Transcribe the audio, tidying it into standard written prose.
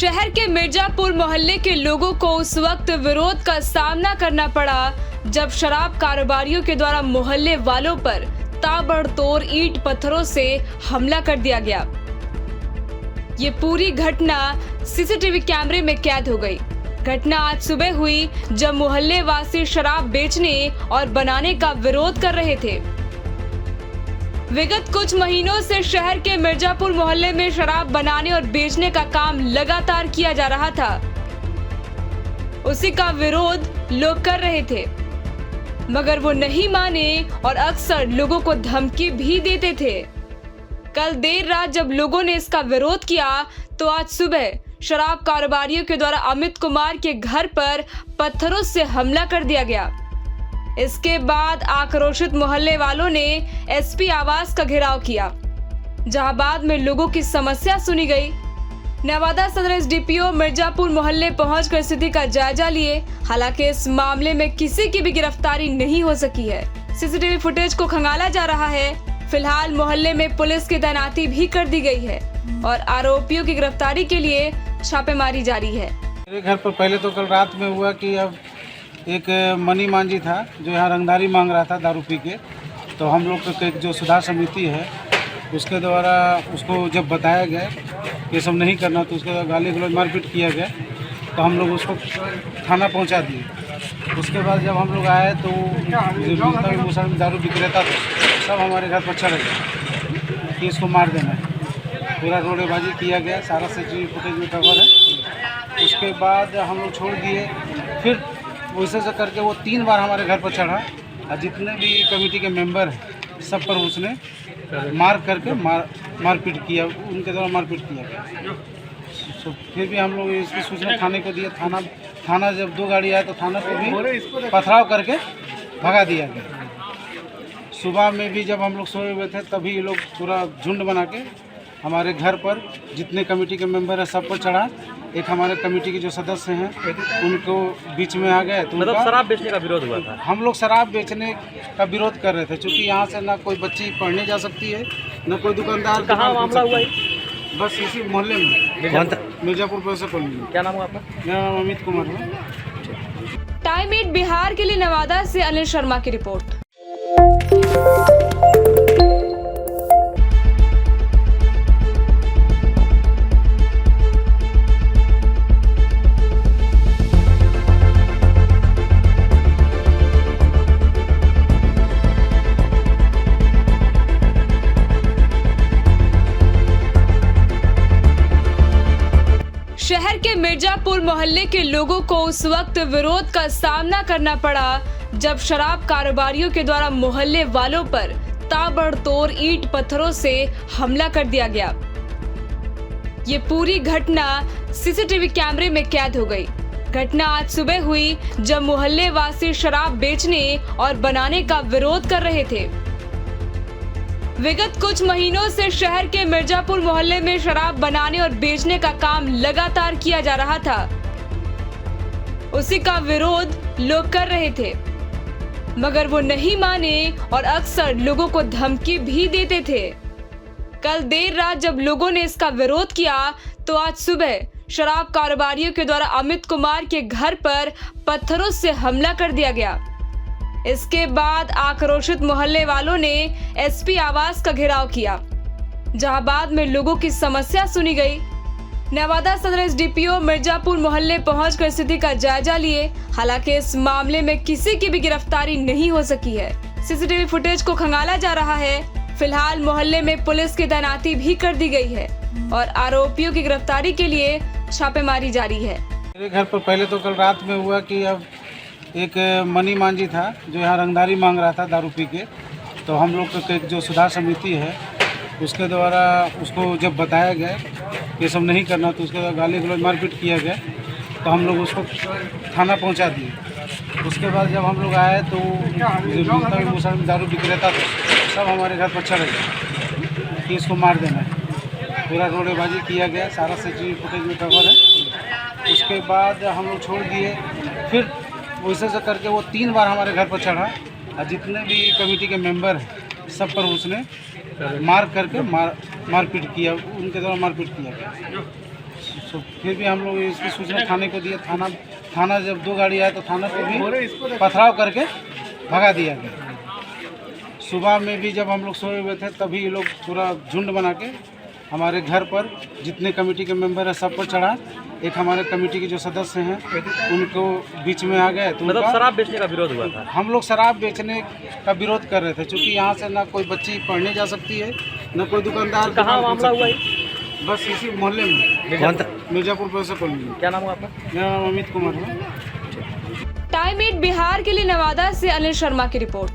शहर के मिर्जापुर मोहल्ले के लोगों को उस वक्त विरोध का सामना करना पड़ा जब शराब कारोबारियों के द्वारा मोहल्ले वालों पर ताबड़तोड़ ईंट पत्थरों से हमला कर दिया गया। ये पूरी घटना सीसीटीवी कैमरे में कैद हो गई। घटना आज सुबह हुई जब मोहल्ले वासी शराब बेचने और बनाने का विरोध कर रहे थे। विगत कुछ महीनों से शहर के मिर्जापुर मोहल्ले में शराब बनाने और बेचने का काम लगातार किया जा रहा था। उसी का विरोध लोग कर रहे थे, मगर वो नहीं माने और अक्सर लोगों को धमकी भी देते थे। कल देर रात जब लोगों ने इसका विरोध किया तो आज सुबह शराब कारोबारियों के द्वारा अमित कुमार के घर पर पत्थरों से हमला कर दिया गया। इसके बाद आक्रोशित मोहल्ले वालों ने एसपी आवास का घेराव किया, जहां बाद में लोगों की समस्या सुनी गई। नवादा सदर एसडीपीओ मिर्जापुर मोहल्ले पहुंचकर स्थिति का जायजा लिए। हालांकि इस मामले में किसी की भी गिरफ्तारी नहीं हो सकी है। सीसीटीवी फुटेज को खंगाला जा रहा है। फिलहाल मोहल्ले में पुलिस की तैनाती भी कर दी गई है और आरोपियों की गिरफ्तारी के लिए छापेमारी जारी है। मेरे घर पर पहले तो कल रात में हुआ कि अब एक मनी मांझी था जो यहाँ रंगदारी मांग रहा था दारू पी के। तो हम लोग के जो सुधार समिति है उसके द्वारा उसको जब बताया गया ये सब नहीं करना तो उसके गाली गलौज मारपीट किया गया। तो हम लोग उसको थाना पहुँचा दिए। उसके बाद जब हम लोग आए तो जितना भी मुसलमान दारू विक्रेता था सब हमारे घर पर चढ़ गए कि इसको मार देना है। पूरा रोड़ेबाजी किया गया, सारा सीसीटीवी फुटेज में कवर है। उसके बाद हम लोग छोड़ दिए। फिर वैसे से करके वो 3 बार हमारे घर पर चढ़ा और जितने भी कमेटी के मेंबर हैं सब पर उसने मार करके मारपीट किया, उनके द्वारा मारपीट किया गया। तो फिर भी हम लोग इसकी सूचना थाने को दिए। थाना जब 2 गाड़ी आया तो थाना को भी पथराव करके भगा दिया गया। सुबह में भी जब हम लोग सोए हुए थे तभी ये लोग पूरा झुंड बना के हमारे घर पर जितने कमेटी के मेंबर हैं सब पर चढ़ा। एक हमारे कमेटी के जो सदस्य हैं उनको बीच में आ गए। तो मतलब शराब बेचने का विरोध हुआ था। हम लोग शराब बेचने का विरोध कर रहे थे क्योंकि यहाँ से ना कोई बच्ची पढ़ने जा सकती है न कोई दुकानदार। कहाँ मामला हुआ है? बस इसी मोहल्ले में मिर्जापुर पैसे कॉलोनी। क्या नाम हुआ आपका? मेरा नाम अमित कुमार है। टाइम 8 बिहार के लिए नवादा से अनिल शर्मा की रिपोर्ट। शहर के मिर्जापुर मोहल्ले के लोगों को उस वक्त विरोध का सामना करना पड़ा जब शराब कारोबारियों के द्वारा मोहल्ले वालों पर ताबड़तोड़ ईंट पत्थरों से हमला कर दिया गया। ये पूरी घटना सीसीटीवी कैमरे में कैद हो गई। घटना आज सुबह हुई जब मोहल्ले वासी शराब बेचने और बनाने का विरोध कर रहे थे। विगत कुछ महीनों से शहर के मिर्जापुर मोहल्ले में शराब बनाने और बेचने का काम लगातार किया जा रहा था। उसी का विरोध लोग कर रहे थे, मगर वो नहीं माने और अक्सर लोगों को धमकी भी देते थे। कल देर रात जब लोगों ने इसका विरोध किया तो आज सुबह शराब कारोबारियों के द्वारा अमित कुमार के घर पर पत्थरों से हमला कर दिया गया। इसके बाद आक्रोशित मोहल्ले वालों ने एसपी आवास का घेराव किया, जहां बाद में लोगों की समस्या सुनी गई। नवादा सदर एसडीपीओ मिर्जापुर मोहल्ले पहुंचकर स्थिति का जायजा लिए। हालांकि इस मामले में किसी की भी गिरफ्तारी नहीं हो सकी है। सीसीटीवी फुटेज को खंगाला जा रहा है। फिलहाल मोहल्ले में पुलिस की तैनाती भी कर दी गई है और आरोपियों की गिरफ्तारी के लिए छापेमारी जारी है। मेरे घर पर पहले तो कल रात में हुआ कि अब एक मनी मांझी था जो यहाँ रंगदारी मांग रहा था दारू पी के। तो हम लोग के जो सुधार समिति है उसके द्वारा उसको जब बताया गया ये सब नहीं करना तो उसके गाली गलौज मारपीट किया गया। तो हम लोग उसको थाना पहुँचा दिए। उसके बाद जब हम लोग आए तो जितना भी मुसलमान दारू विक्रेता था सब हमारे घर पर चढ़ गए कि इसको मार देना है। पूरा रोड़ेबाजी किया गया, सारा सीसीटीवी फुटेज में कवर है। उसके बाद हम लोग छोड़ दिए। फिर वैसे से करके वो 3 बार हमारे घर पर चढ़ा और जितने भी कमेटी के मेंबर हैं सब पर उसने मार करके मारपीट किया, उनके द्वारा मारपीट किया गया। फिर भी हम लोग इसकी सूचना थाने को दिए। थाना जब 2 गाड़ी आया तो थाना को भी पथराव करके भगा दिया गया। सुबह में भी जब हम लोग सोए हुए थे तभी ये लोग पूरा झुंड बना के हमारे घर पर जितने कमेटी के मेंबर हैं सब पर चढ़ा। एक हमारे कमेटी के जो सदस्य हैं उनको बीच में आ गए तो मतलब उनका शराब बेचने का विरोध हुआ था। हम लोग शराब बेचने का विरोध कर रहे थे क्योंकि यहाँ से ना कोई बच्ची पढ़ने जा सकती है ना कोई दुकानदार। कहाँ मामला हुआ है? बस इसी मोहल्ले में मिर्जापुर पैसा कॉलोनी। क्या नाम हुआ आपका? मेरा नाम अमित कुमार है। टाइम 8 बिहार के लिए नवादा से अनिल शर्मा की रिपोर्ट।